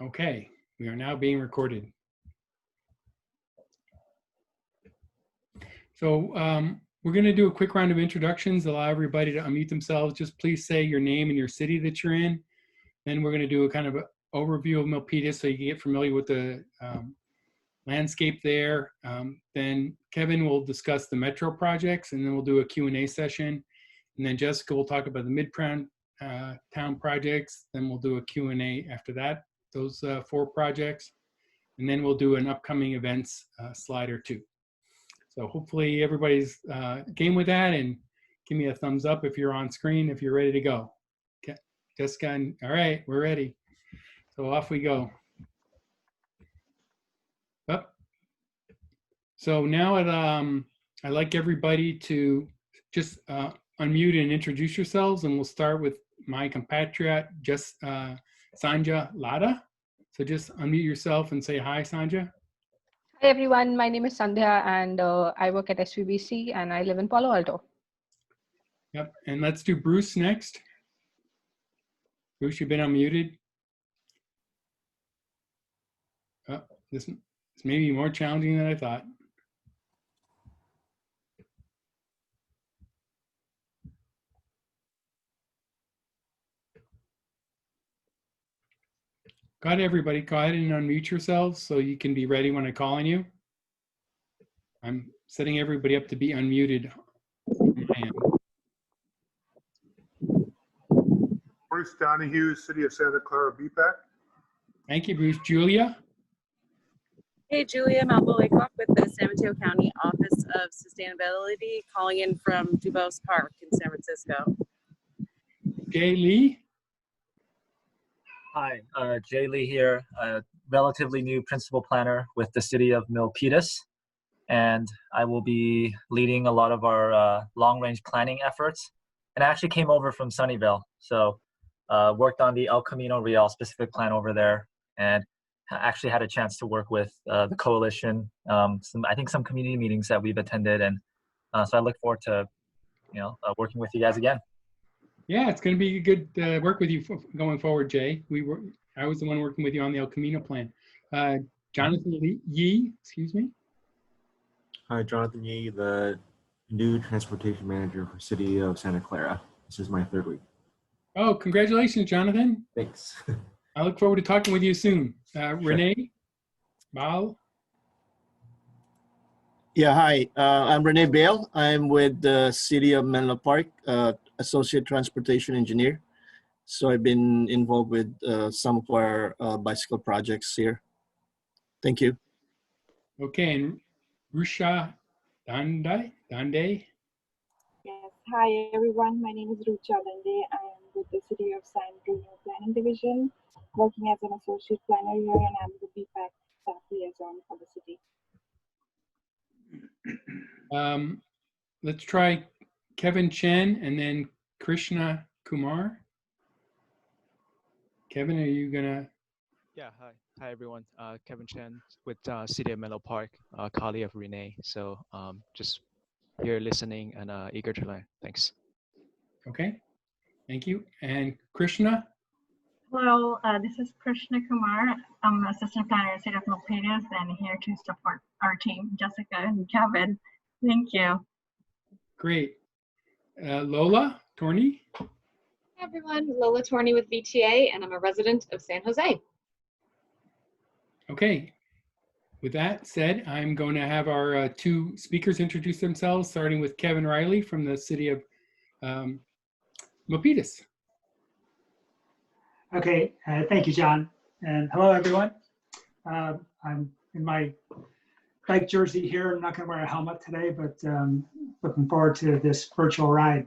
Okay, we are now being recorded. So we're going to do a quick round of introductions, allow everybody to unmute themselves. Just please say your name and your city that you're in. Then we're going to do a kind of an overview of Milpitas so you can get familiar with the landscape there. Then Kevin will discuss the metro projects, and then we'll do a Q&A session. And then Jessica will talk about the mid-town projects. Then we'll do a Q&A after that, those 4 projects. And then we'll do an upcoming events slide or 2. So hopefully everybody's game with that, and give me a thumbs up if you're on screen, if you're ready to go. Okay, Jessica, all right, we're ready. So off we go. Oh. So now I'd like everybody to just unmute and introduce yourselves, and we'll start with my compatriot, Sanja Lada. So just unmute yourself and say hi, Sanja. Hi everyone, my name is Sandhya and I work at SVBC and I live in Palo Alto. Yep, and let's do Bruce next. Bruce, you've been unmuted. Oh, this may be more challenging than I thought. Got it, everybody. Go ahead and unmute yourselves so you can be ready when I call on you. I'm setting everybody up to be unmuted. Bruce Donahue, City of Santa Clara, BPAC. Thank you, Bruce. Julia? Hey, Julia Malbo-Laycock with the San Mateo County Office of Sustainability, calling in from Dubose Park in San Francisco. Jay Lee? Hi, Jay Lee here, a relatively new principal planner with the City of Milpitas, and I will be leading a lot of our long-range planning efforts. And I actually came over from Sunnyvale, so worked on the El Camino Real specific plan over there, and actually had a chance to work with the coalition, I think some community meetings that we've attended, and so I look forward to working with you guys again. Yeah, it's going to be good work with you going forward, Jay. I was the one working with you on the El Camino plan. Jonathan Yee, excuse me. Hi, Jonathan Yee, the new transportation manager for City of Santa Clara. This is my 3rd week. Oh, congratulations, Jonathan. Thanks. I look forward to talking with you soon. Sure. Renee Baal. Yeah, hi. I'm Renee Bale. I'm with the City of Menlo Park, Associate Transportation Engineer. So I've been involved with some of our bicycle projects here. Thank you. Okay, and Rusha Dande? Yes, hi everyone. My name is Rucha Dande. I am with the City of San Bruno Planning Division, working as an associate planner here, and I'm the BPAC staff liaison for the city. Let's try Kevin Chen and then Krishna Kumar. Kevin, are you gonna? Yeah, hi everyone. Kevin Chen with City of Menlo Park, colleague of Renee. So just here listening and eager to learn. Thanks. Okay, thank you. And Krishna? Hello, this is Krishna Kumar. I'm assistant planner at City of Milpitas and here to support our team, Jessica and Kevin. Thank you. Great. Lola Torney? Hi everyone, Lola Torney with VTA, and I'm a resident of San Jose. Okay. With that said, I'm going to have our 2 speakers introduce themselves, starting with Kevin Riley from the City of Milpitas. Okay, thank you, John. And hello, everyone. I'm in my bike jersey here. I'm not going to wear a helmet today, but looking forward to this virtual ride.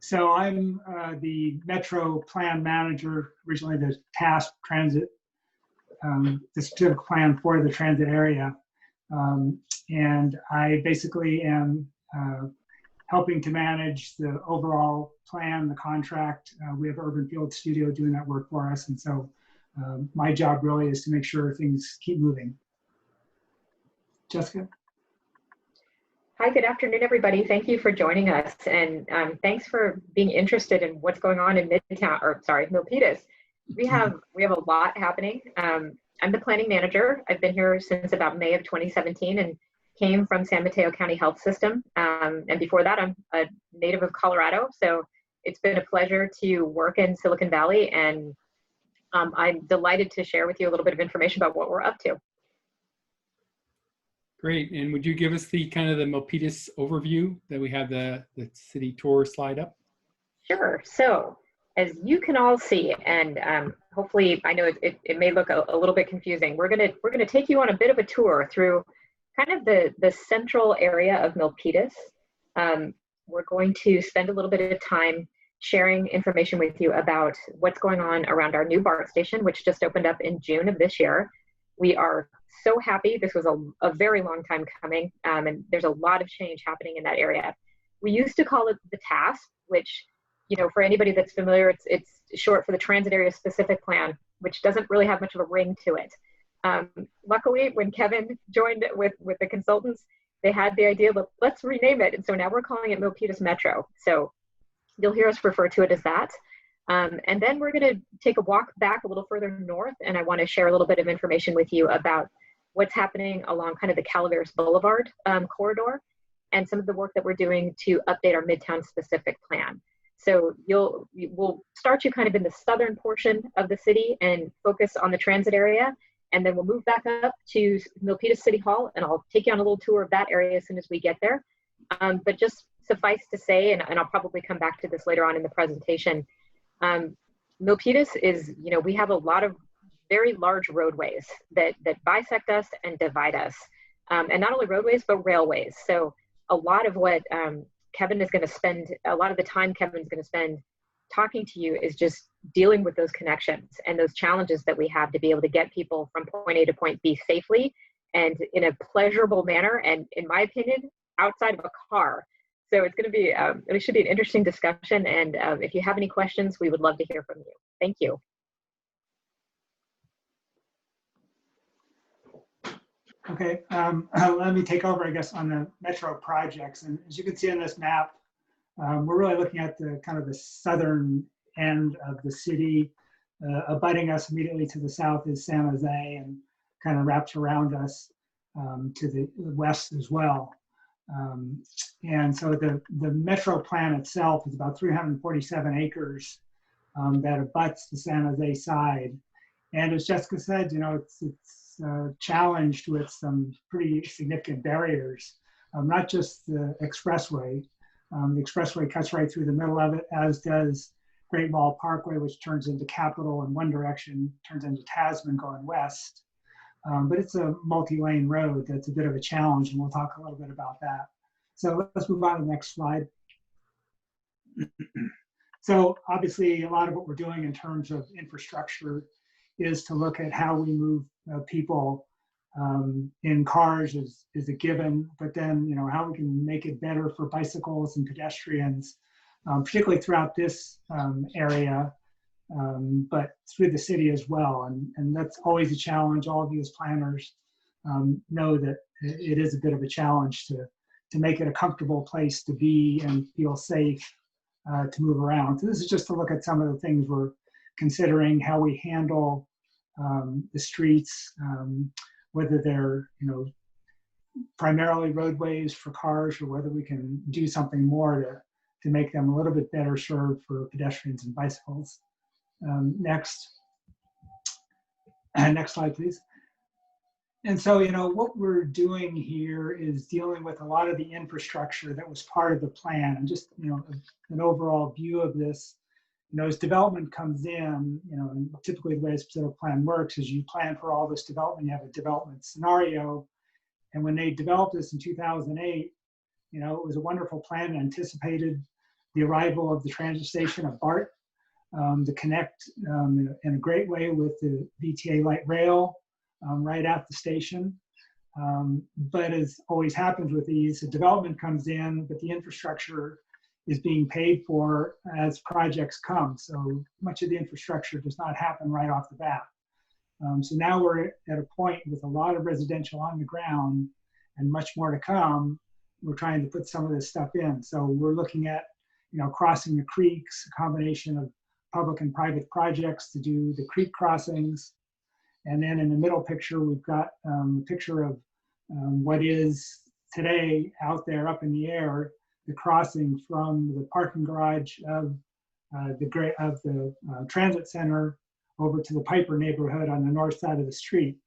So I'm the Metro Plan Manager, originally the task transit, the specific plan for the transit area. And I basically am helping to manage the overall plan, the contract. We have Urban Field Studio doing that work for us. And so my job really is to make sure things keep moving. Jessica? Hi, good afternoon, everybody. Thank you for joining us. And thanks for being interested in what's going on in Milpitas. We have a lot happening. I'm the planning manager. I've been here since about May of 2017 and came from San Mateo County Health System. And before that, I'm a native of Colorado. So it's been a pleasure to work in Silicon Valley, and I'm delighted to share with you a little bit of information about what we're up to. Great. And would you give us the kind of the Milpitas overview that we have the city tour slide up? Sure. So as you can all see, and hopefully, I know it may look a little bit confusing. We're gonna take you on a bit of a tour through kind of the central area of Milpitas. We're going to spend a little bit of time sharing information with you about what's going on around our new BART station, which just opened up in June of this year. We are so happy. This was a very long time coming, and there's a lot of change happening in that area. We used to call it the TASP, which, you know, for anybody that's familiar, it's short for the Transit Area Specific Plan, which doesn't really have much of a ring to it. Luckily, when Kevin joined with the consultants, they had the idea, let's rename it. And so now we're calling it Milpitas Metro. So you'll hear us refer to it as that. And then we're going to take a walk back a little further north, and I want to share a little bit of information with you about what's happening along kind of the Calaveras Boulevard corridor and some of the work that we're doing to update our Midtown specific plan. So we'll start you kind of in the southern portion of the city and focus on the transit area, and then we'll move back up to Milpitas City Hall, and I'll take you on a little tour of that area as soon as we get there. But just suffice to say, and I'll probably come back to this later on in the presentation, Milpitas is, you know, we have a lot of very large roadways that bisect us and divide us. And not only roadways, but railways. So a lot of what Kevin is going to spend, a lot of the time Kevin's going to spend talking to you is just dealing with those connections and those challenges that we have to be able to get people from point A to point B safely and in a pleasurable manner, and in my opinion, outside of a car. So it's going to be, it should be an interesting discussion. And if you have any questions, we would love to hear from you. Thank you. Okay, let me take over, I guess, on the metro projects. And as you can see on this map, we're really looking at the kind of the southern end of the city. Abutting us immediately to the south is San Jose, and kind of wraps around us to the west as well. And so the metro plan itself is about 347 acres that abuts the San Jose side. And as Jessica said, you know, it's challenged with some pretty significant barriers, not just the expressway. The expressway cuts right through the middle of it, as does Great Mall Parkway, which turns into Capitol in one direction, turns into Tasman going west. But it's a multi-lane road that's a bit of a challenge, and we'll talk a little bit about that. So let's move on to the next slide. So obviously, a lot of what we're doing in terms of infrastructure is to look at how we move people in cars is a given, but then, you know, how we can make it better for bicycles and pedestrians, particularly throughout this area, but through the city as well. And that's always a challenge. All of you as planners know that it is a bit of a challenge to make it a comfortable place to be and feel safe to move around. So this is just to look at some of the things we're considering, how we handle the streets, whether they're, you know, primarily roadways for cars, or whether we can do something more to make them a little bit better served for pedestrians and bicycles. Next slide, please. And so, you know, what we're doing here is dealing with a lot of the infrastructure that was part of the plan, and just, you know, an overall view of this. You know, as development comes in, you know, and typically the way a specific plan works is you plan for all this development, you have a development scenario. And when they developed this in 2008, you know, it was a wonderful plan and anticipated the arrival of the transit station of BART to connect in a great way with the VTA light rail right at the station. But as always happens with these, the development comes in, but the infrastructure is being paid for as projects come. So much of the infrastructure does not happen right off the bat. So now we're at a point with a lot of residential on the ground and much more to come. We're trying to put some of this stuff in. So we're looking at, you know, crossing the creeks, a combination of public and private projects to do the creek crossings. And then in the middle picture, we've got a picture of what is today out there up in the air, the crossing from the parking garage of the transit center over to the Piper neighborhood on the north side of the street.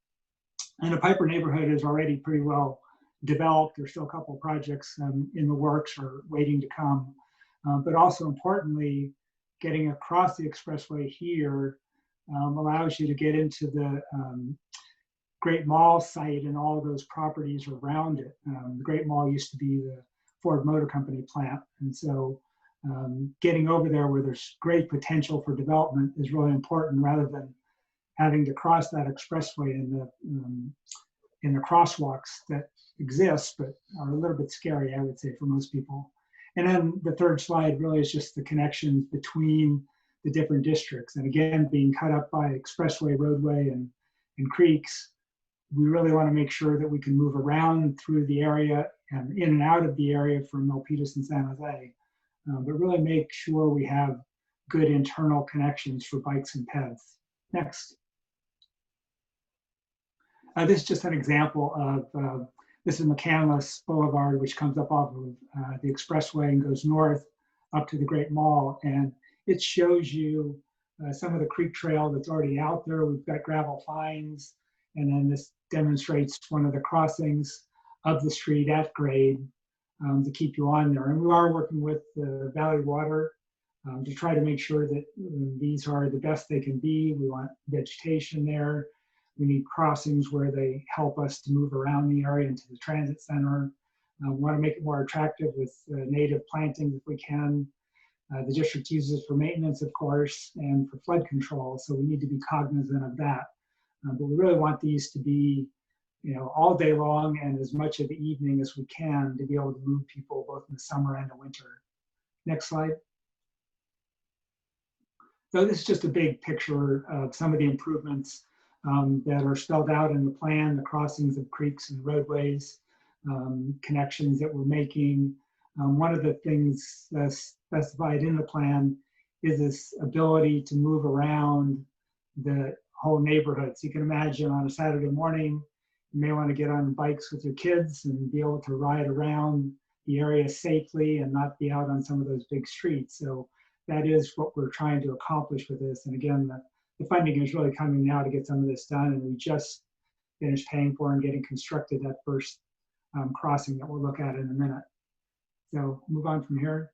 And the Piper neighborhood is already pretty well developed. There's still a couple of projects in the works or waiting to come. But also importantly, getting across the expressway here allows you to get into the Great Mall site and all of those properties around it. The Great Mall used to be the Ford Motor Company plant. And so getting over there where there's great potential for development is really important, rather than having to cross that expressway in the crosswalks that exist, but are a little bit scary, I would say, for most people. And then the third slide really is just the connections between the different districts. And again, being cut up by expressway, roadway, and creeks, we really want to make sure that we can move around through the area and in and out of the area from Milpitas and San Jose, but really make sure we have good internal connections for bikes and peds. Next. This is just an example of, this is McCandless Boulevard, which comes up off of the expressway and goes north up to the Great Mall. And it shows you some of the creek trail that's already out there. We've got gravel fines, and then this demonstrates one of the crossings of the street at grade to keep you on there. And we are working with the Valley Water to try to make sure that these are the best they can be. We want vegetation there. We need crossings where they help us to move around the area into the transit center. We want to make it more attractive with native plantings if we can. The district uses it for maintenance, of course, and for flood control, so we need to be cognizant of that. But we really want these to be, all day long and as much of the evening as we can to be able to move people both in the summer and the winter. Next slide. So this is just a big picture of some of the improvements that are spelled out in the plan, the crossings of creeks and roadways, connections that we're making. One of the things that's specified in the plan is this ability to move around the whole neighborhood. So you can imagine on a Saturday morning, you may want to get on bikes with your kids and be able to ride around the area safely and not be out on some of those big streets. So that is what we're trying to accomplish with this. And again, the funding is really coming now to get some of this done, and we just finished paying for and getting constructed that first crossing that we'll look at in a minute. So move on from here.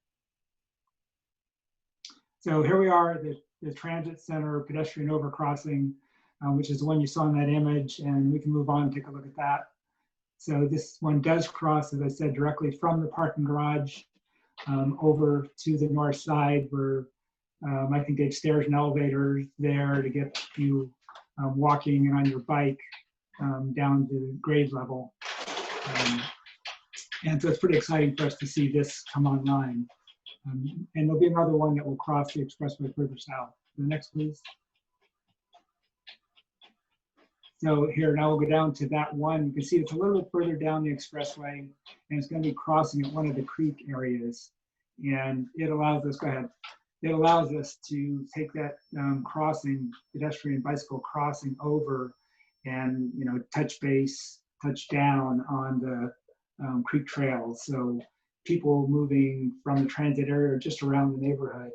So here we are, the transit center pedestrian overcrossing, which is the one you saw in that image, and we can move on and take a look at that. So this one does cross, as I said, directly from the parking garage over to the north side, where I think they have stairs and elevators there to get you walking on your bike down to grade level. And so it's pretty exciting for us to see this come online. And there'll be another one that will cross the expressway further south. The next, please. So here, now we'll go down to that one. You can see it's a little bit further down the expressway, and it's going to be crossing at one of the creek areas. And it allows us, go ahead. It allows us to take that crossing, pedestrian bicycle crossing over and, touch base, touch down on the creek trails. So people moving from the transit area or just around the neighborhood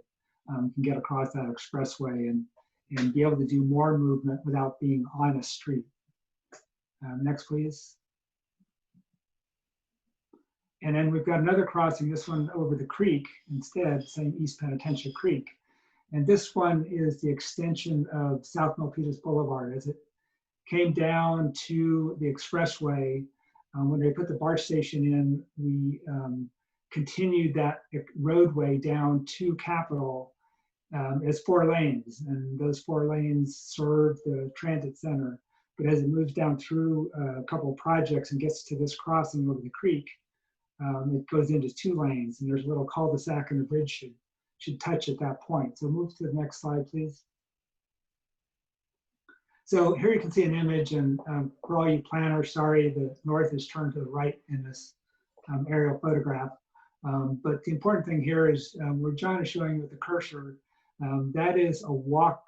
can get across that expressway and be able to do more movement without being on a street. Next, please. And then we've got another crossing, this one over the creek instead, saying East Penitentiary Creek. And this one is the extension of South Milpitas Boulevard. As it came down to the expressway, when they put the BART station in, we continued that roadway down to Capitol as 4 lanes. And those 4 lanes serve the transit center. But as it moves down through a couple of projects and gets to this crossing over the creek, it goes into 2 lanes, and there's a little cul-de-sac, and the bridge should touch at that point. So move to the next slide, please. So here you can see an image, and for all you planners, sorry, the north is turned to the right in this aerial photograph. But the important thing here is where John is showing with the cursor, That is a walk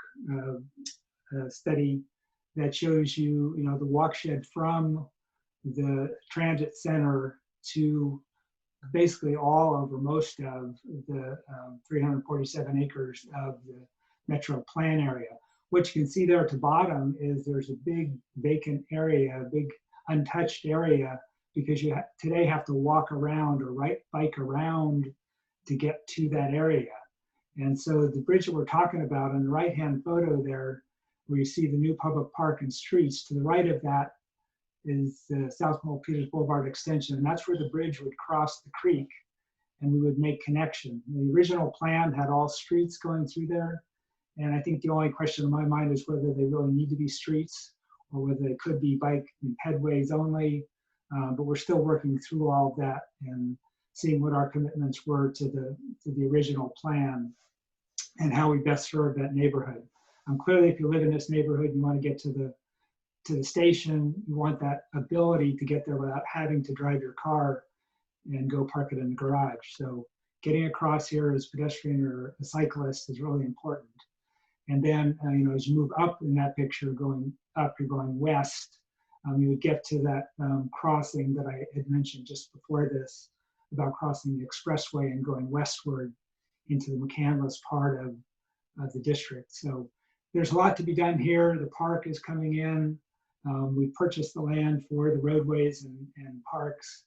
study that shows you, the walkshed from the transit center to basically all over most of the 347 acres of the metro plan area. What you can see there at the bottom is there's a big vacant area, a big untouched area, because you today have to walk around or bike around to get to that area. And so the bridge that we're talking about on the right-hand photo there, where you see the new public park and streets, to the right of that is the South Milpitas Boulevard extension, and that's where the bridge would cross the creek and we would make connection. The original plan had all streets going through there, and I think the only question in my mind is whether they really need to be streets or whether they could be bike and pedways only, but we're still working through all of that and seeing what our commitments were to the original plan and how we best serve that neighborhood. Clearly, if you live in this neighborhood, you want to get to the station, you want that ability to get there without having to drive your car and go park it in the garage. So getting across here as a pedestrian or a cyclist is really important. And then, as you move up in that picture, going up, you're going west, you would get to that crossing that I had mentioned just before this, about crossing the expressway and going westward into the McCandless part of the district. So there's a lot to be done here. The park is coming in. We purchased the land for the roadways and parks,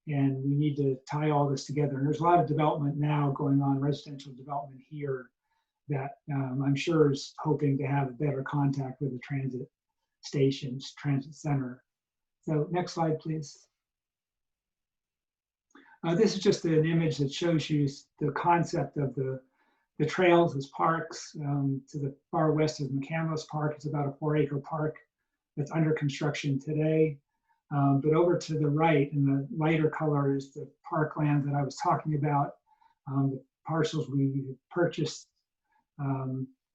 and we need to tie all this together. And there's a lot of development now going on, residential development here, that I'm sure is hoping to have a better contact with the transit stations, transit center. So next slide, please. This is just an image that shows you the concept of the trails as parks. To the far west of McCandless Park, it's about a 4-acre park that's under construction today. But over to the right, in the lighter color, is the parkland that I was talking about. The parcels we purchased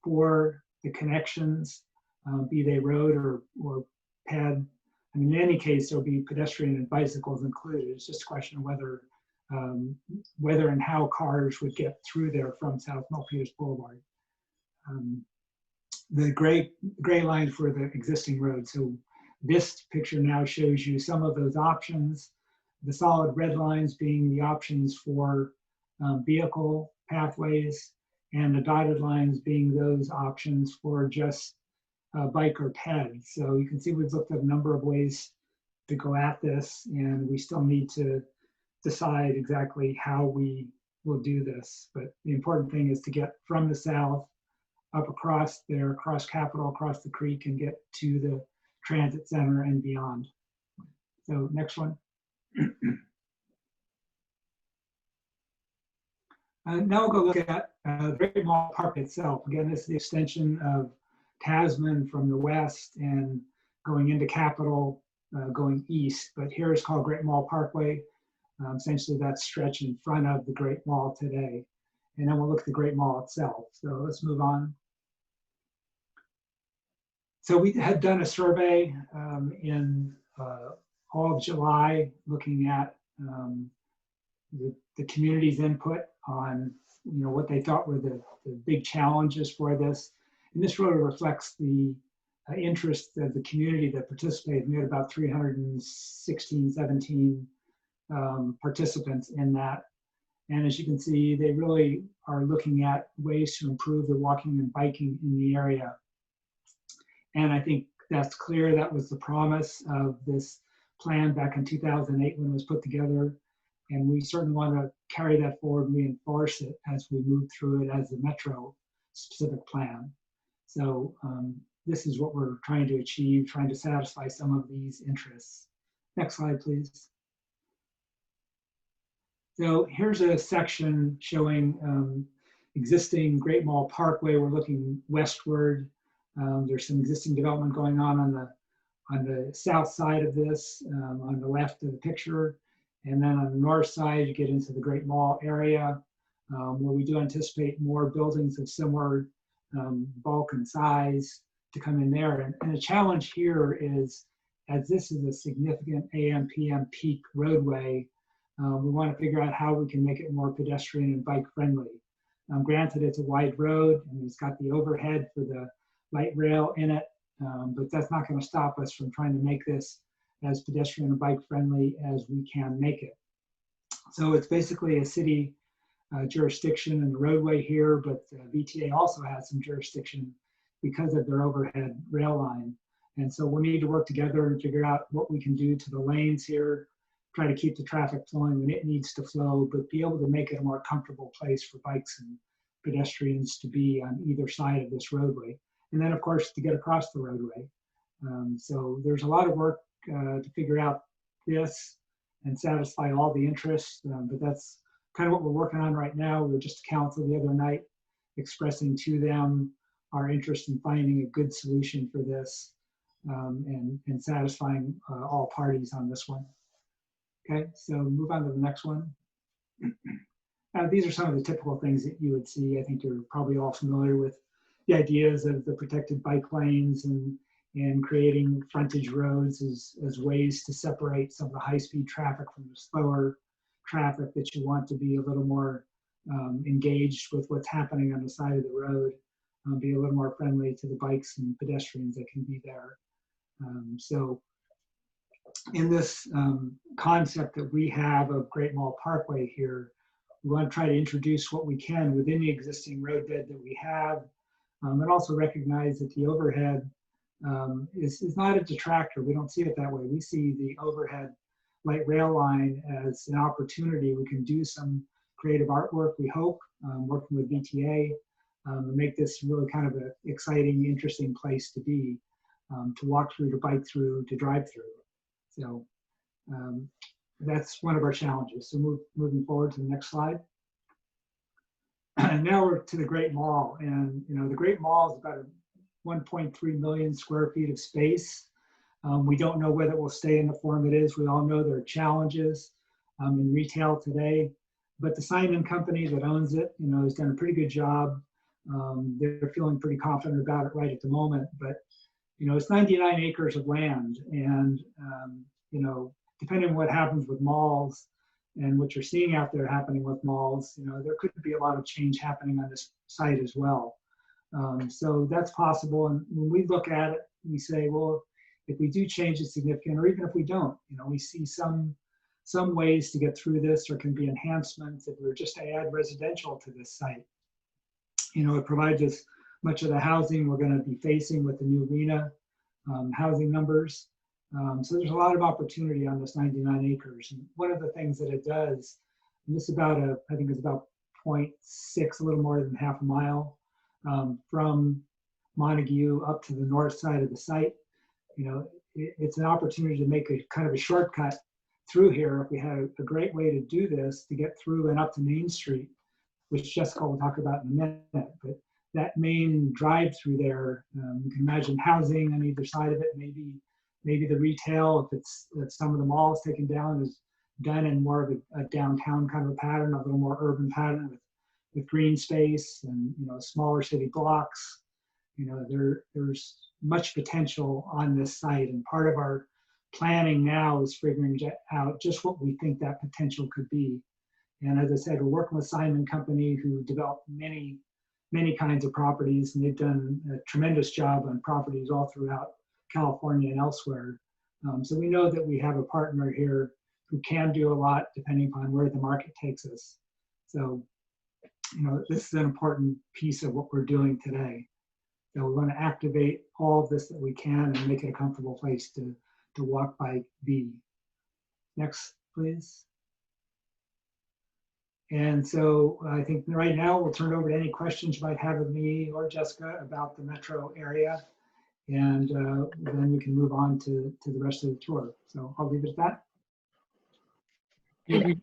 for the connections, be they road or ped. I mean, in any case, there'll be pedestrian and bicycles included. It's just a question of whether and how cars would get through there from South Milpitas Boulevard. The gray line for the existing road. So this picture now shows you some of those options. The solid red lines being the options for vehicle pathways, and the dotted lines being those options for just bike or ped. So you can see we've looked at a number of ways to go at this, and we still need to decide exactly how we will do this. But the important thing is to get from the south up across there, across Capitol, across the creek, and get to the transit center and beyond. So next one. Now we'll go look at the Great Mall Park itself. Again, this is the extension of Tasman from the west and going into Capitol, going east. But here it's called Great Mall Parkway. Essentially, that stretch in front of the Great Mall today. And then we'll look at the Great Mall itself. So let's move on. So we had done a survey in all of July, looking at the community's input on what they thought were the big challenges for this. And this really reflects the interest of the community that participated. We had about 316, 17 participants in that. And as you can see, they really are looking at ways to improve the walking and biking in the area. And I think that's clear. That was the promise of this plan back in 2008 when it was put together. And we certainly want to carry that forward and reinforce it as we move through it as a metro specific plan. So this is what we're trying to achieve, trying to satisfy some of these interests. Next slide, please. So here's a section showing existing Great Mall Parkway. We're looking westward. There's some existing development going on the south side of this, on the left of the picture. And then on the north side, you get into the Great Mall area, where we do anticipate more buildings of similar bulk and size to come in there. And the challenge here is, as this is a significant AM/PM peak roadway, we want to figure out how we can make it more pedestrian and bike friendly. Granted, it's a wide road and it's got the overhead for the light rail in it, but that's not going to stop us from trying to make this as pedestrian and bike friendly as we can make it. So it's basically a city jurisdiction and the roadway here, but VTA also has some jurisdiction because of their overhead rail line. And so we'll need to work together and figure out what we can do to the lanes here, try to keep the traffic flowing when it needs to flow, but be able to make it a more comfortable place for bikes and pedestrians to be on either side of this roadway. And then of course to get across the roadway. So there's a lot of work to figure out this and satisfy all the interests, but that's kind of what we're working on right now. We were just to council the other night expressing to them our interest in finding a good solution for this and satisfying all parties on this one. Okay, so move on to the next one. These are some of the typical things that you would see. I think you're probably all familiar with the ideas of the protected bike lanes and creating frontage roads as ways to separate some of the high-speed traffic from the slower traffic that you want to be a little more engaged with what's happening on the side of the road, be a little more friendly to the bikes and pedestrians that can be there. So in this concept that we have of Great Mall Parkway here, we want to try to introduce what we can within the existing roadbed that we have, and also recognize that the overhead is not a detractor. We don't see it that way. We see the overhead light rail line as an opportunity. We can do some creative artwork, we hope, working with VTA, and make this really kind of an exciting, interesting place to be, to walk through, to bike through, to drive through. So that's one of our challenges. So moving forward to the next slide. And now we're to the Great Mall. And the Great Mall is about 1.3 million square feet of space. We don't know whether it will stay in the form it is. We all know there are challenges in retail today, but the Simon company that owns it, has done a pretty good job. They're feeling pretty confident about it right at the moment, but it's 99 acres of land, and depending on what happens with malls and what you're seeing out there happening with malls, there could be a lot of change happening on this site as well. So that's possible, and when we look at it, we say, well, if we do change it significant, or even if we don't, we see some ways to get through this, or can be enhancements if we were just to add residential to this site. It provides us much of the housing we're going to be facing with the new arena housing numbers. So there's a lot of opportunity on this 99 acres. And one of the things that it does, and this is about I think it's about 0.6, a little more than half a mile from Montague up to the north side of the site. It's an opportunity to make a kind of a shortcut through here. If we had a great way to do this, to get through and up to Main Street, which Jessica will talk about in a minute, but that main drive through there, you can imagine housing on either side of it. Maybe the retail, if some of the malls taken down, is done in more of a downtown kind of a pattern, a little more urban pattern with green space and smaller city blocks. There's much potential on this site, and part of our planning now is figuring out just what we think that potential could be. And as I said, we're working with Simon Company, who developed many kinds of properties, and they've done a tremendous job on properties all throughout California and elsewhere. So we know that we have a partner here who can do a lot depending upon where the market takes us. So, this is an important piece of what we're doing today. So we want to activate all of this that we can and make it a comfortable place to walk, bike, be. Next, please. And so I think right now we'll turn it over to any questions you might have of me or Jessica about the metro area. And then we can move on to the rest of the tour. So I'll leave it at that.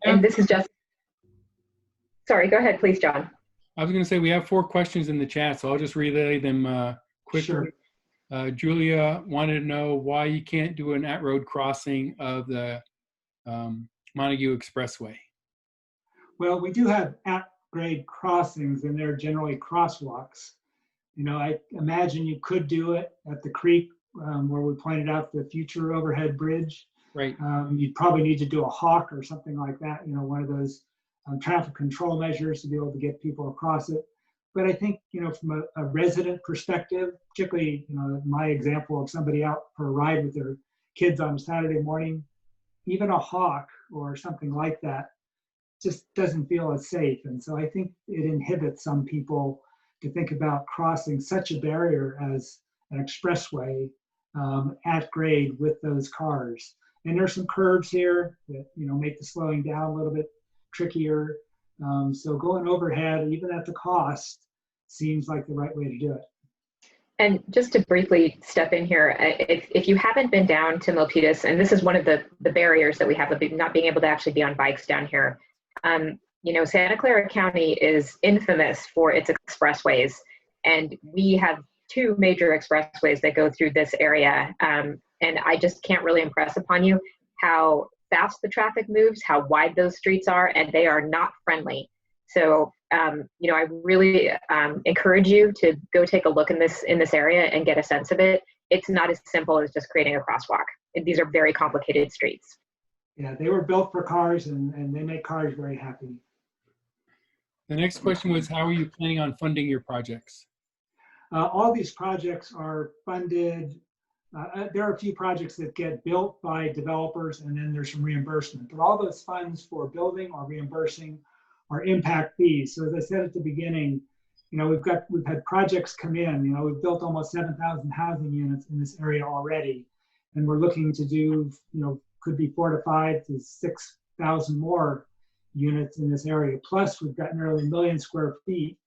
And this is just, sorry, go ahead, please, John. I was going to say we have 4 questions in the chat, so I'll just relay them quickly. Sure. Julia wanted to know why you can't do an at-road crossing of the Montague Expressway. Well, we do have at-grade crossings, and they're generally crosswalks. I imagine you could do it at the creek where we pointed out the future overhead bridge. Right. You'd probably need to do a hawk or something like that, one of those traffic control measures to be able to get people across it. But I think, from a resident perspective, particularly, my example of somebody out for a ride with their kids on a Saturday morning, even a hawk or something like that just doesn't feel as safe. And so I think it inhibits some people to think about crossing such a barrier as an expressway at grade with those cars. And there's some curves here that, make the slowing down a little bit trickier. So going overhead, even at the cost, seems like the right way to do it. And just to briefly step in here, if you haven't been down to Milpitas, and this is one of the barriers that we have of not being able to actually be on bikes down here, Santa Clara County is infamous for its expressways. And we have 2 major expressways that go through this area. And I just can't really impress upon you how fast the traffic moves, how wide those streets are, and they are not friendly. So, I really encourage you to go take a look in this area and get a sense of it. It's not as simple as just creating a crosswalk. These are very complicated streets. Yeah, they were built for cars, and they make cars very happy. The next question was, how are you planning on funding your projects? All these projects are funded. There are a few projects that get built by developers, and then there's some reimbursement. But all those funds for building or reimbursing are impact fees. So as I said at the beginning, we've had projects come in. We've built almost 7,000 housing units in this area already, and we're looking to do, could be 4,000 to 5,000 to 6,000 more units in this area. Plus, we've got nearly 1 million square feet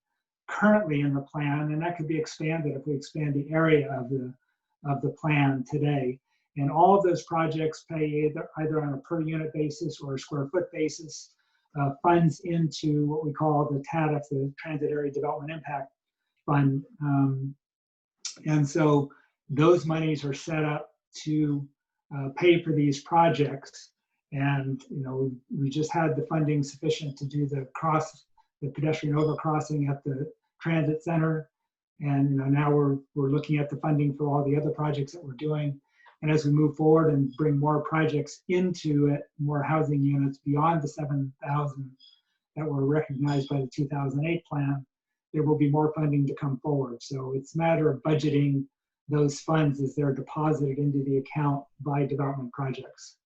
currently in the plan, and that could be expanded if we expand the area of the plan today. And all of those projects pay either on a per unit basis or a square foot basis, funds into what we call the TADF, the Transit Area Development Impact Fund. And so those monies are set up to pay for these projects. And we just had the funding sufficient to do the pedestrian overcrossing at the transit center. And now we're looking at the funding for all the other projects that we're doing. And as we move forward and bring more projects into it, more housing units beyond the 7,000 that were recognized by the 2008 plan, there will be more funding to come forward. So it's a matter of budgeting those funds as they're deposited into the account by development projects.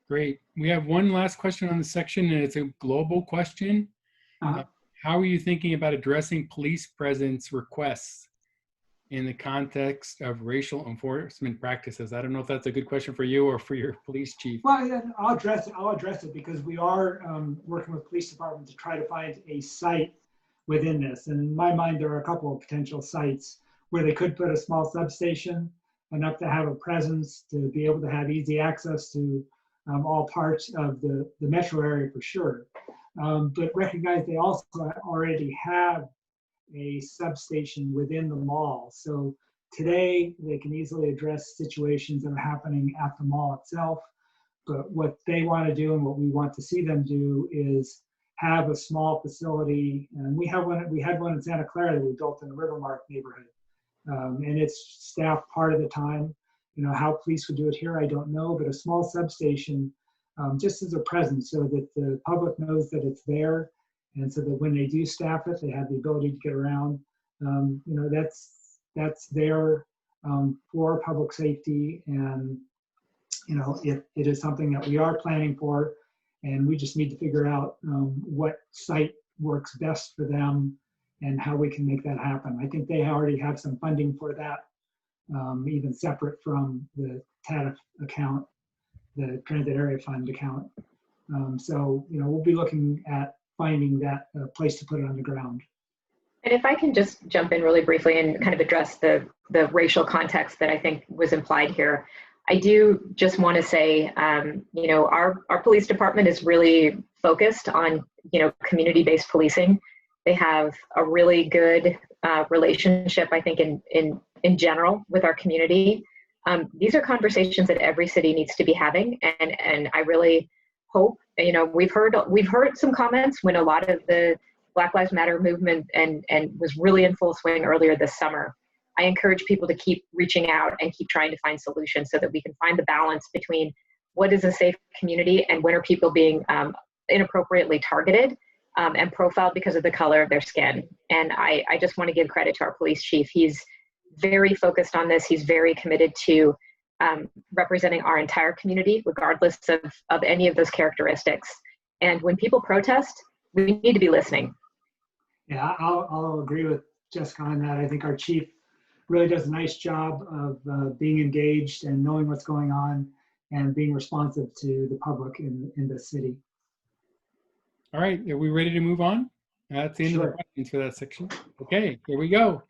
Great. We have one last question on the section, and it's a global question. How are you thinking about addressing police presence requests in the context of racial enforcement practices? I don't know if that's a good question for you or for your police chief. Well, yeah, I'll address it because we are working with police department to try to find a site within this. And in my mind, there are a couple of potential sites where they could put a small substation, enough to have a presence, to be able to have easy access to all parts of the metro area for sure. But recognize they also already have a substation within the mall. So today they can easily address situations that are happening at the mall itself. But what they want to do and what we want to see them do is have a small facility. And we had one in Santa Clara that we built in the Rivermark neighborhood. And it's staffed part of the time. How police would do it here, I don't know, but a small substation just as a presence so that the public knows that it's there. And so that when they do staff it, they have the ability to get around. That's there for public safety. And, it is something that we are planning for. And we just need to figure out what site works best for them and how we can make that happen. I think they already have some funding for that, even separate from the TADF account, the Transit Area Fund account. So, we'll be looking at finding that place to put it on the ground. And if I can just jump in really briefly and kind of address the racial context that I think was implied here. I do just want to say, our police department is really focused on, community-based policing. They have a really good relationship, I think, in general with our community. These are conversations that every city needs to be having, and I really hope, we've heard some comments when a lot of the Black Lives Matter movement and was really in full swing earlier this summer. I encourage people to keep reaching out and keep trying to find solutions so that we can find the balance between what is a safe community and when are people being inappropriately targeted and profiled because of the color of their skin. And I just want to give credit to our police chief. He's very focused on this. He's very committed to representing our entire community, regardless of any of those characteristics. And when people protest, we need to be listening. Yeah, I'll agree with Jessica on that. I think our chief really does a nice job of being engaged and knowing what's going on and being responsive to the public in the city. All right, are we ready to move on? That's the end of the questions for that section. Okay, here we go.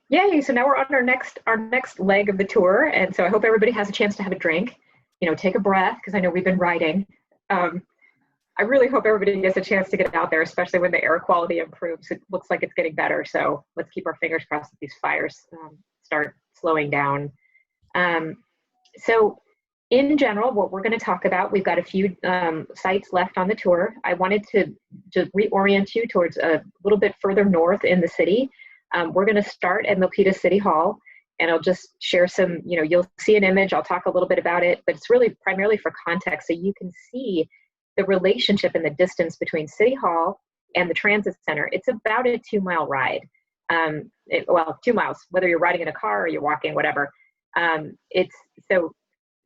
Yay, so now we're on our next leg of the tour. And so I hope everybody has a chance to have a drink, take a breath, because I know we've been riding. I really hope everybody gets a chance to get out there, especially when the air quality improves. It looks like it's getting better. So let's keep our fingers crossed that these fires start slowing down. So in general, what we're going to talk about, we've got a few sites left on the tour. I wanted to just reorient you towards a little bit further north in the city. We're going to start at Milpitas City Hall, and I'll just share some, you'll see an image. I'll talk a little bit about it, but it's really primarily for context so you can see the relationship and the distance between City Hall and the transit center. It's about a 2-mile ride. Well, 2 miles, whether you're riding in a car or you're walking, whatever. It's so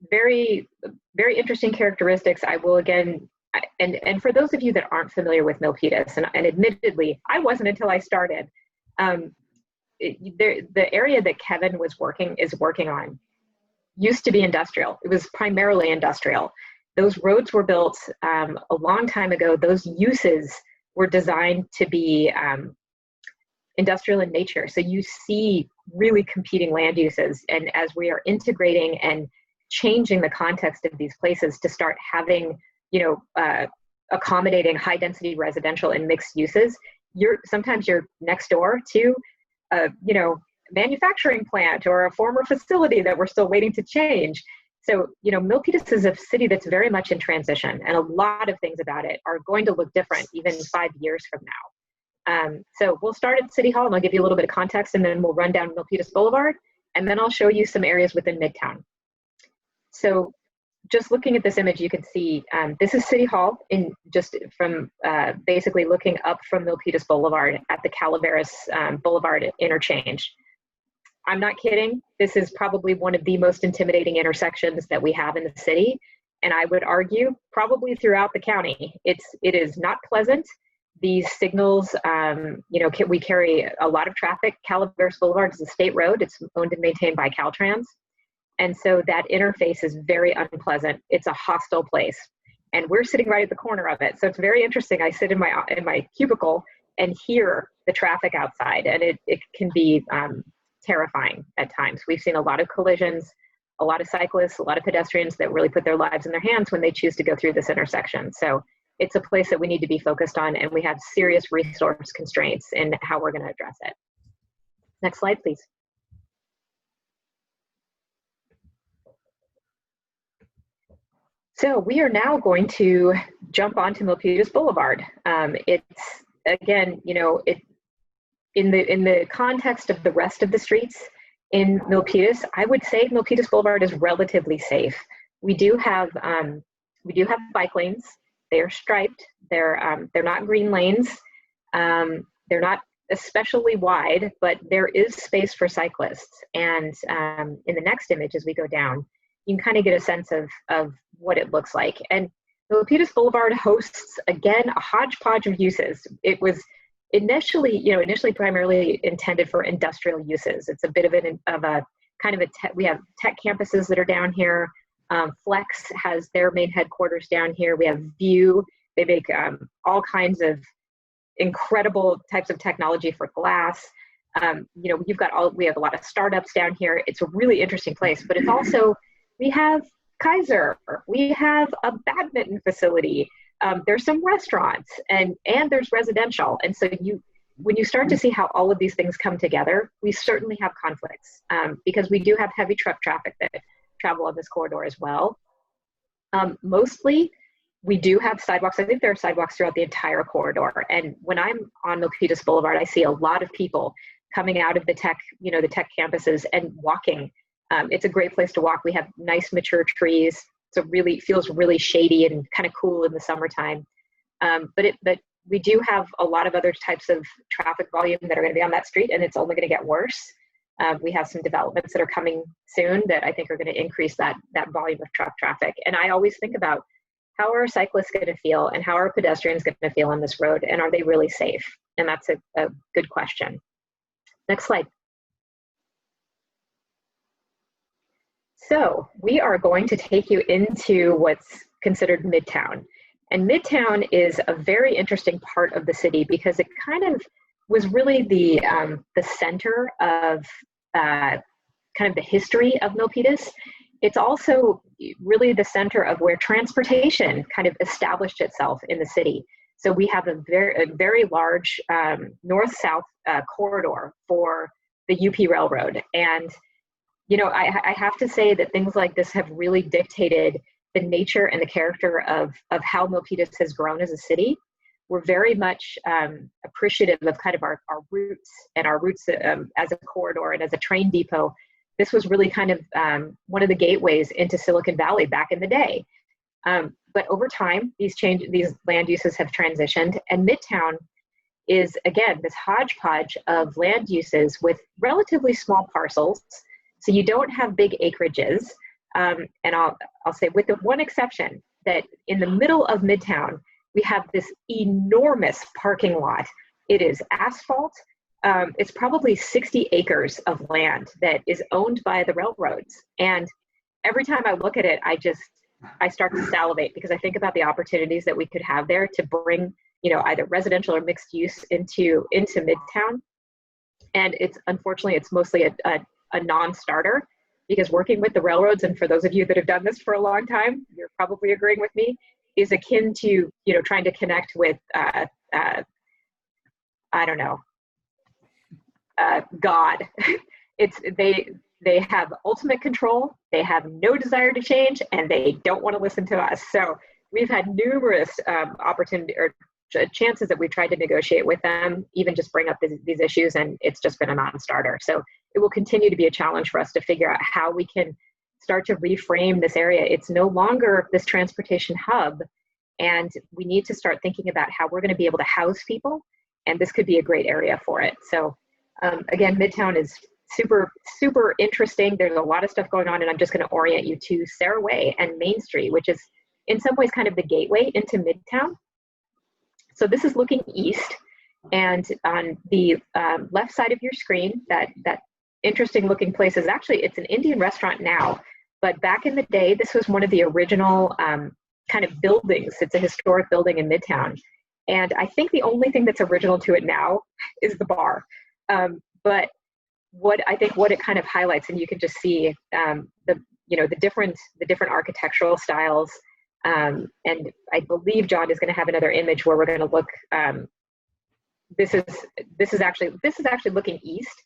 very, very interesting characteristics. I will again, and for those of you that aren't familiar with Milpitas, and admittedly, I wasn't until I started, the area that Kevin is working on used to be industrial. It was primarily industrial. Those roads were built a long time ago. Those uses were designed to be industrial in nature. So you see really competing land uses. And as we are integrating and changing the context of these places to start having, accommodating high density residential and mixed uses, sometimes you're next door to manufacturing plant or a former facility that we're still waiting to change. So, Milpitas is a city that's very much in transition, and a lot of things about it are going to look different even 5 years from now. So we'll start at City Hall, and I'll give you a little bit of context, and then we'll run down Milpitas Boulevard, and then I'll show you some areas within Midtown. So just looking at this image, you can see this is City Hall just from basically looking up from Milpitas Boulevard at the Calaveras Boulevard interchange. I'm not kidding. This is probably one of the most intimidating intersections that we have in the city. And I would argue probably throughout the county. It is not pleasant. These signals, we carry a lot of traffic. Calaveras Boulevard is a state road. It's owned and maintained by Caltrans. And so that interface is very unpleasant. It's a hostile place. And we're sitting right at the corner of it. So it's very interesting. I sit in my cubicle and hear the traffic outside, and it can be terrifying at times. We've seen a lot of collisions, a lot of cyclists, a lot of pedestrians that really put their lives in their hands when they choose to go through this intersection. So it's a place that we need to be focused on, and we have serious resource constraints in how we're going to address it. Next slide, please. So we are now going to jump onto Milpitas Boulevard. It's, again, in the context of the rest of the streets in Milpitas, I would say Milpitas Boulevard is relatively safe. We do have bike lanes. They are striped. They're not green lanes. They're not especially wide, but there is space for cyclists. And in the next image, as we go down, you can kind of get a sense of what it looks like. And Milpitas Boulevard hosts, again, a hodgepodge of uses. It was initially primarily intended for industrial uses. It's a bit of we have tech campuses that are down here. Flex has their main headquarters down here. We have View. They make all kinds of incredible types of technology for glass. We have a lot of startups down here. It's a really interesting place, but it's also, we have Kaiser, we have a badminton facility. There's some restaurants and there's residential. And so when you start to see how all of these things come together, we certainly have conflicts because we do have heavy truck traffic that travel on this corridor as well. Mostly, we do have sidewalks. I think there are sidewalks throughout the entire corridor. And when I'm on Milpitas Boulevard, I see a lot of people coming out of the tech campuses and walking. It's a great place to walk. We have nice mature trees. so really feels really shady and kind of cool in the summertime. But we do have a lot of other types of traffic volume that are going to be on that street, and it's only going to get worse. We have some developments that are coming soon that I think are going to increase that volume of truck traffic. And I always think about, how are cyclists going to feel, and how are pedestrians going to feel on this road, and are they really safe? And that's a good question. Next slide. So we are going to take you into what's considered Midtown. And Midtown is a very interesting part of the city because it kind of was really the center of kind of the history of Milpitas. It's also really the center of where transportation kind of established itself in the city. So we have a very large north-south corridor for the UP Railroad. And, you know, I have to say that things like this have really dictated the nature and the character of how Milpitas has grown as a city. We're very much appreciative of kind of our roots, and our roots as a corridor and as a train depot. This was really kind of one of the gateways into Silicon Valley back in the day. But over time, these land uses have transitioned, and Midtown is, again, this hodgepodge of land uses with relatively small parcels. So you don't have big acreages. And I'll say, with the one exception, that in the middle of Midtown, we have this enormous parking lot. It is asphalt. It's probably 60 acres of land that is owned by the railroads. And every time I look at it, I start to salivate, because I think about the opportunities that we could have there to bring, you know, either residential or mixed use into Midtown. And unfortunately, it's mostly a non-starter, because working with the railroads, and for those of you that have done this for a long time, you're probably agreeing with me, is akin to, you know, trying to connect with, I don't know, God. They have ultimate control, they have no desire to change, and they don't want to listen to us. So we've had numerous chances that we've tried to negotiate with them, even just bring up these issues, and it's just been a non-starter. So it will continue to be a challenge for us to figure out how we can start to reframe this area. It's no longer this transportation hub, and we need to start thinking about how we're going to be able to house people, and this could be a great area for it. So again, Midtown is super, super interesting. There's a lot of stuff going on, and I'm just going to orient you to Sarah Way and Main Street, which is in some ways kind of the gateway into Midtown. So this is looking east, and on the left side of your screen, that interesting looking place is actually, it's an Indian restaurant now, but back in the day, this was one of the original kind of buildings. It's a historic building in Midtown. And I think the only thing that's original to it now is the bar. But what it kind of highlights, and you can just see the different architectural styles. And I believe John is going to have another image where we're going to look. This is actually looking east.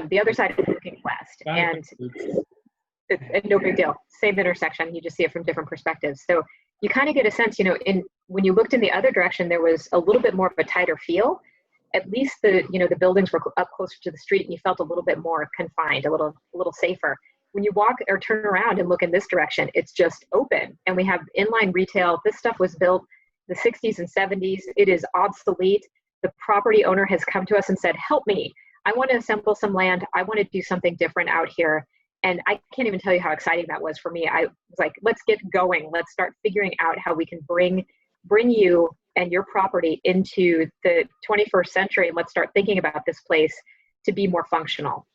The other side is looking west, and no big deal. Same intersection. You just see it from different perspectives. So you kind of get a sense, when you looked in the other direction, there was a little bit more of a tighter feel. At least the buildings were up closer to the street, and you felt a little bit more confined, a little safer. When you walk or turn around and look in this direction, it's just open, and we have inline retail. This stuff was built in the 60s and 70s. It is obsolete. The property owner has come to us and said, help me. I want to assemble some land. I want to do something different out here. And I can't even tell you how exciting that was for me. I was like, let's get going. Let's start figuring out how we can bring you and your property into the 21st century. And let's start thinking about this place to be more functional.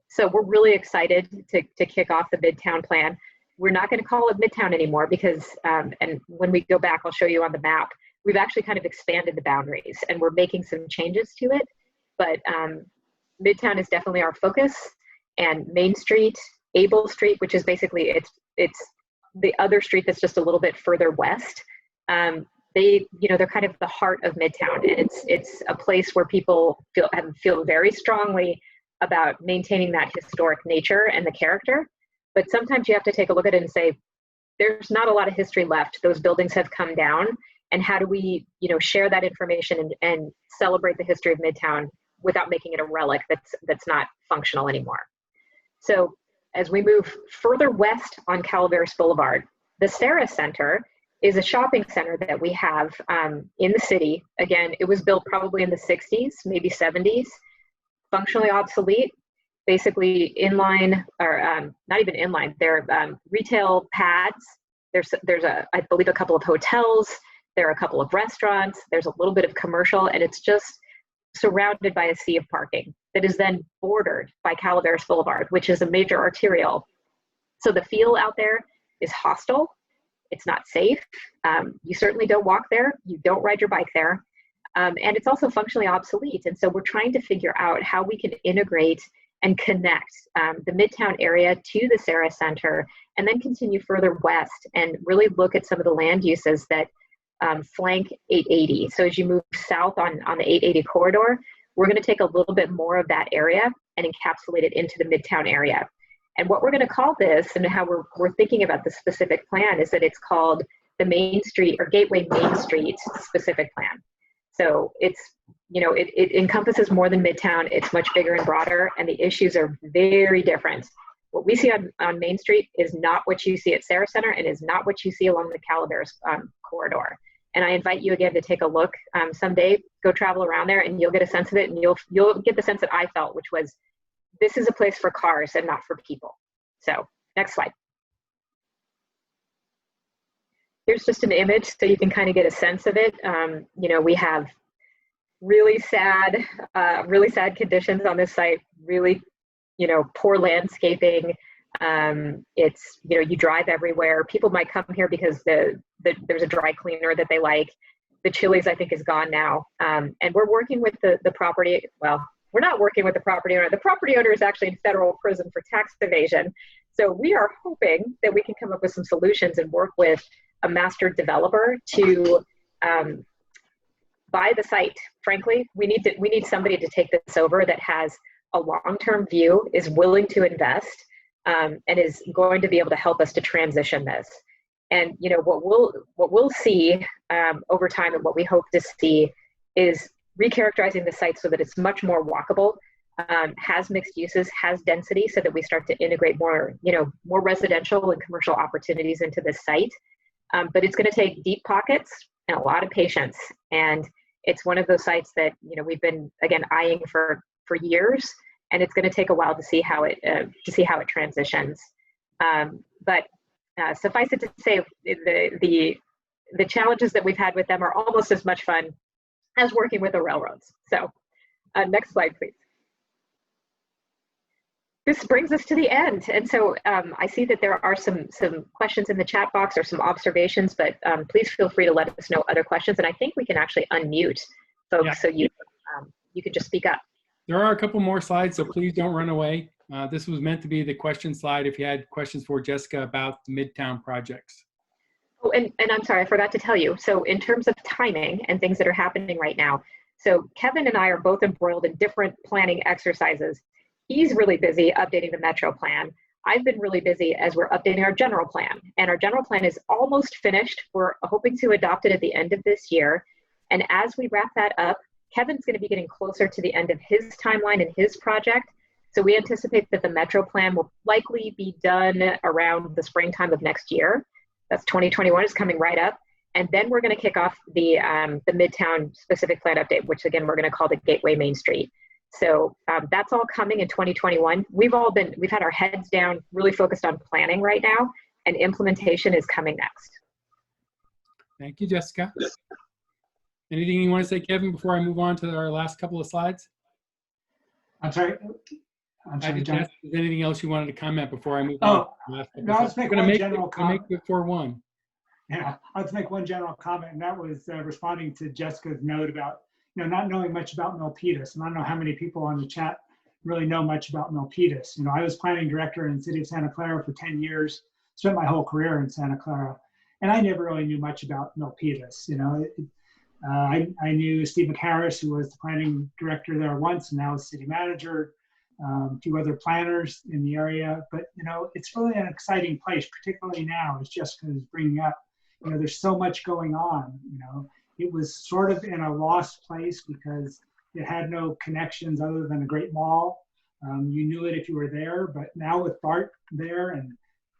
So we're really excited to kick off the Midtown plan. We're not going to call it Midtown anymore because, and when we go back, I'll show you on the map, we've actually kind of expanded the boundaries and we're making some changes to it. But Midtown is definitely our focus, and Main Street, Able Street, which is basically, it's the other street that's just a little bit further west. They're kind of the heart of Midtown, and it's a place where people feel very strongly about maintaining that historic nature and the character. But sometimes you have to take a look at it and say, there's not a lot of history left. Those buildings have come down, and how do we, share that information and celebrate the history of Midtown without making it a relic that's not functional anymore. So as we move further west on Calaveras Boulevard, the Sarah Center is a shopping center that we have in the city. Again, it was built probably in the 60s, maybe 70s, functionally obsolete, basically inline, or not even inline, they're retail pads. There's I believe a couple of hotels, there are a couple of restaurants, there's a little bit of commercial, and it's just surrounded by a sea of parking that is then bordered by Calaveras Boulevard, which is a major arterial. So the feel out there is hostile. It's not safe. You certainly don't walk there. You don't ride your bike there. And it's also functionally obsolete. And so we're trying to figure out how we can integrate and connect the Midtown area to the Sarah Center, and then continue further west and really look at some of the land uses that flank 880. So as you move south on the 880 corridor, we're going to take a little bit more of that area and encapsulate it into the Midtown area. And what we're going to call this, and how we're thinking about the specific plan, is that it's called the Main Street or Gateway Main Street specific plan. So it's, it encompasses more than Midtown. It's much bigger and broader, and the issues are very different. What we see on Main Street is not what you see at Sarah Center, and is not what you see along the Calaveras corridor. And I invite you again to take a look someday, go travel around there, and you'll get a sense of it, and you'll get the sense that I felt, which was, this is a place for cars and not for people. So next slide. Here's just an image so you can kind of get a sense of it. We have really sad conditions on this site, really, poor landscaping. It's, you drive everywhere. People might come here because there's a dry cleaner that they like. The Chili's, I think, is gone now. And we're working with the property, well, we're not working with the property owner. The property owner is actually in federal prison for tax evasion. So we are hoping that we can come up with some solutions and work with a master developer to buy the site. Frankly, we need somebody to take this over that has a long-term view, is willing to invest, and is going to be able to help us to transition this. And what we'll see over time, and what we hope to see, is recharacterizing the site so that it's much more walkable, has mixed uses, has density, so that we start to integrate more residential and commercial opportunities into this site. But it's going to take deep pockets and a lot of patience. And it's one of those sites that we've been, again, eyeing for years, and it's going to take a while to see how it transitions. But suffice it to say, the challenges that we've had with them are almost as much fun as working with the railroads. So next slide, please. This brings us to the end. And so I see that there are some questions in the chat box, or some observations, but please feel free to let us know other questions. And I think we can actually unmute folks, so you can just speak up. There are a couple more slides, so please don't run away. This was meant to be the question slide if you had questions for Jessica about the Midtown projects. Oh, and I'm sorry, I forgot to tell you. So in terms of timing and things that are happening right now, so Kevin and I are both embroiled in different planning exercises. He's really busy updating the Metro plan. I've been really busy as we're updating our general plan. And our general plan is almost finished. We're hoping to adopt it at the end of this year. And as we wrap that up, Kevin's going to be getting closer to the end of his timeline and his project. So we anticipate that the Metro plan will likely be done around the springtime of next year. That's 2021 is coming right up. And then we're going to kick off the Midtown specific plan update, which again, we're going to call the Gateway Main Street. So that's all coming in 2021. We've had our heads down, really focused on planning right now, and implementation is coming next. Thank you, Jessica. Anything you want to say, Kevin, before I move on to our last couple of slides? I'm sorry, John. Is there anything else you wanted to comment before I move on? No, I'll just make one general comment. Make it 4-1. Yeah, I'll just make one general comment, and that was responding to Jessica's note about not knowing much about Milpitas. And I don't know how many people on the chat really know much about Milpitas. I was planning director in the city of Santa Clara for 10 years, spent my whole career in Santa Clara, and I never really knew much about Milpitas. I knew Steve McHarris, who was the planning director there once, and now is city manager, a few other planners in the area. But, it's really an exciting place, particularly now, as Jessica is bringing up. There's so much going on. It was sort of in a lost place because it had no connections other than a great mall. You knew it if you were there, but now with BART there and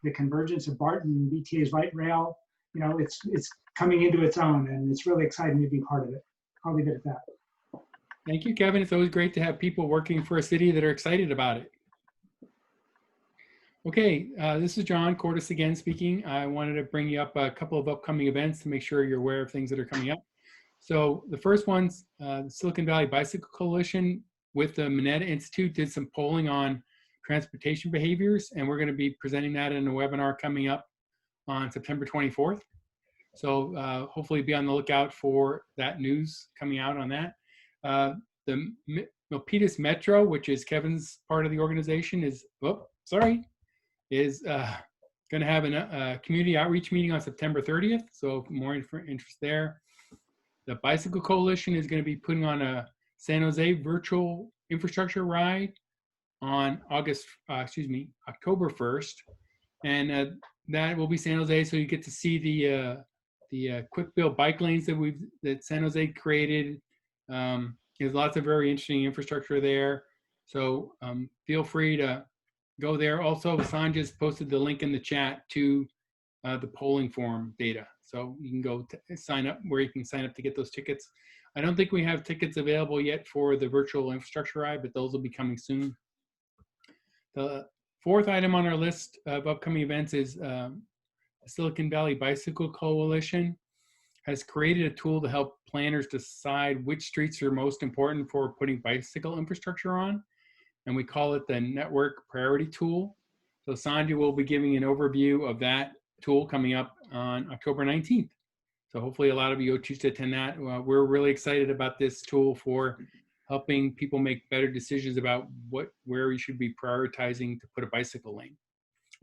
the convergence of BART and BTA's light rail, you know, it's coming into its own, and it's really exciting to be part of it. I'll leave it at that. Thank you, Kevin. It's always great to have people working for a city that are excited about it. Okay, this is John Cordes again speaking. I wanted to bring you up a couple of upcoming events to make sure you're aware of things that are coming up. So the first one's the Silicon Valley Bicycle Coalition with the Mineta Institute did some polling on transportation behaviors, and we're going to be presenting that in a webinar coming up on September 24th. So hopefully be on the lookout for that news coming out on that. The Milpitas Metro, which is Kevin's part of the organization, is going to have a community outreach meeting on September 30th. So more interest there. The Bicycle Coalition is going to be putting on a San Jose virtual infrastructure ride on October 1st. And that will be San Jose. So you get to see the quick build bike lanes that San Jose created. There's lots of very interesting infrastructure there. So feel free to go there. Also, Sanja's posted the link in the chat to the polling form data. So you can go sign up where you can sign up to get those tickets. I don't think we have tickets available yet for the virtual infrastructure ride, but those will be coming soon. The fourth item on our list of upcoming events is Silicon Valley Bicycle Coalition has created a tool to help planners decide which streets are most important for putting bicycle infrastructure on. And we call it the Network Priority Tool. So Sandhya will be giving an overview of that tool coming up on October 19th. So hopefully a lot of you will choose to attend that. We're really excited about this tool for helping people make better decisions about where you should be prioritizing to put a bicycle lane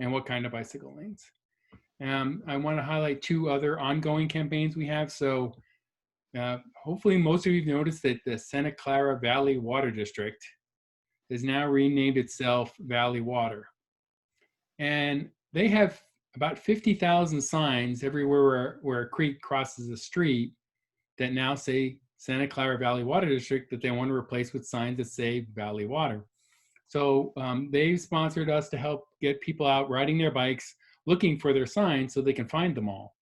and what kind of bicycle lanes. I want to highlight two other ongoing campaigns we have. So hopefully most of you have noticed that the Santa Clara Valley Water District has now renamed itself Valley Water. And they have about 50,000 signs everywhere where a creek crosses the street that now say Santa Clara Valley Water District that they want to replace with signs that say Valley Water. So they've sponsored us to help get people out riding their bikes, looking for their signs so they can find them all.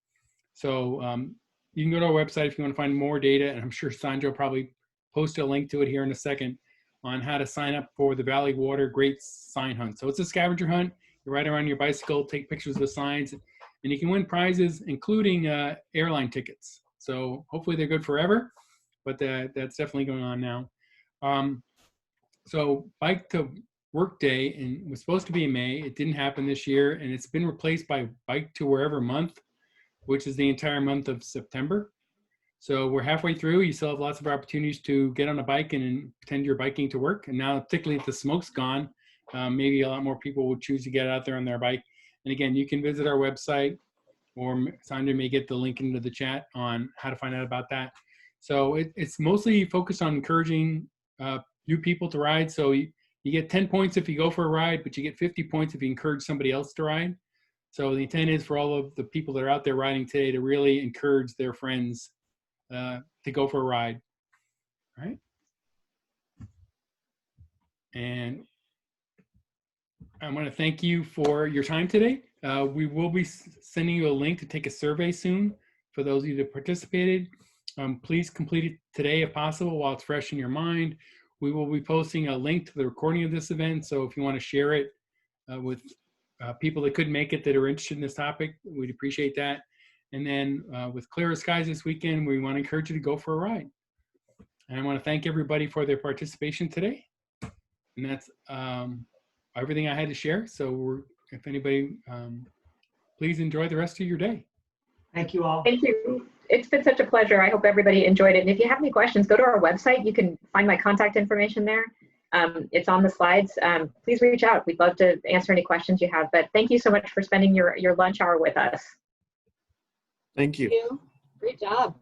So you can go to our website if you want to find more data, and I'm sure Sandra will probably post a link to it here in a second on how to sign up for the Valley Water Great Sign Hunt. So it's a scavenger hunt. You ride around your bicycle, take pictures of the signs, and you can win prizes, including airline tickets. So hopefully they're good forever, but that's definitely going on now. So Bike to Work Day and was supposed to be in May. It didn't happen this year, and it's been replaced by Bike to Wherever month, which is the entire month of September. So we're halfway through. You still have lots of opportunities to get on a bike and pretend you're biking to work. And now, particularly if the smoke's gone, maybe a lot more people will choose to get out there on their bike. And again, you can visit our website, or Sandra may get the link into the chat on how to find out about that. So it's mostly focused on encouraging new people to ride. So you get 10 points if you go for a ride, but you get 50 points if you encourage somebody else to ride. So the intent is for all of the people that are out there riding today to really encourage their friends to go for a ride, right? And I want to thank you for your time today. We will be sending you a link to take a survey soon for those of you that participated. Please complete it today if possible while it's fresh in your mind. We will be posting a link to the recording of this event, so if you want to share it with people that couldn't make it that are interested in this topic, we'd appreciate that. And then with clearer skies this weekend, we want to encourage you to go for a ride. And I want to thank everybody for their participation today. And that's everything I had to share. So if anybody, please enjoy the rest of your day. Thank you all. Thank you. It's been such a pleasure. I hope everybody enjoyed it. And if you have any questions, go to our website. You can find my contact information there. It's on the slides. Please reach out. We'd love to answer any questions you have. But thank you so much for spending your lunch hour with us. Thank you. Great job.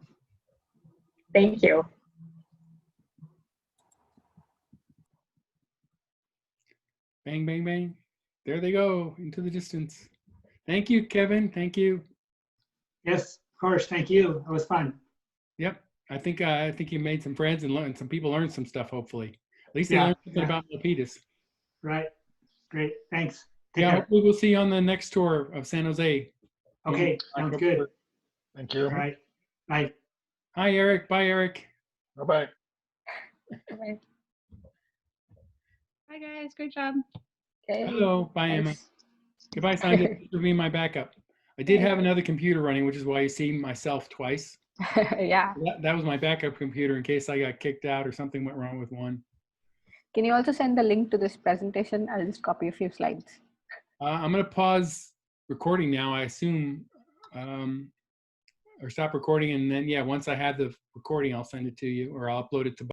Thank you. Bang, bang, bang. There they go into the distance. Thank you, Kevin. Thank you. Yes, of course. Thank you. It was fun. Yep. I think you made some friends and some people learned some stuff, hopefully. At least they learned something about Milpitas. Right. Great. Thanks. Take Yeah, care. hopefully we'll see you on the next tour of San Jose. Okay. Sounds good. Thank you. All right. Bye. Hi, Eric. Bye, Eric. Bye-bye. Bye. Hi guys, great job. Okay. Hello. Bye, Emma. Thanks. Goodbye, Sandra. Thanks for being my backup. I did have another computer running, which is why you see myself twice. Yeah. That was my backup computer in case I got kicked out or something went wrong with one. Can you also send the link to this presentation? I'll just copy a few slides. I'm going to pause recording now, I assume, or stop recording. And then, yeah, once I have the recording, I'll send it to you or I'll upload it to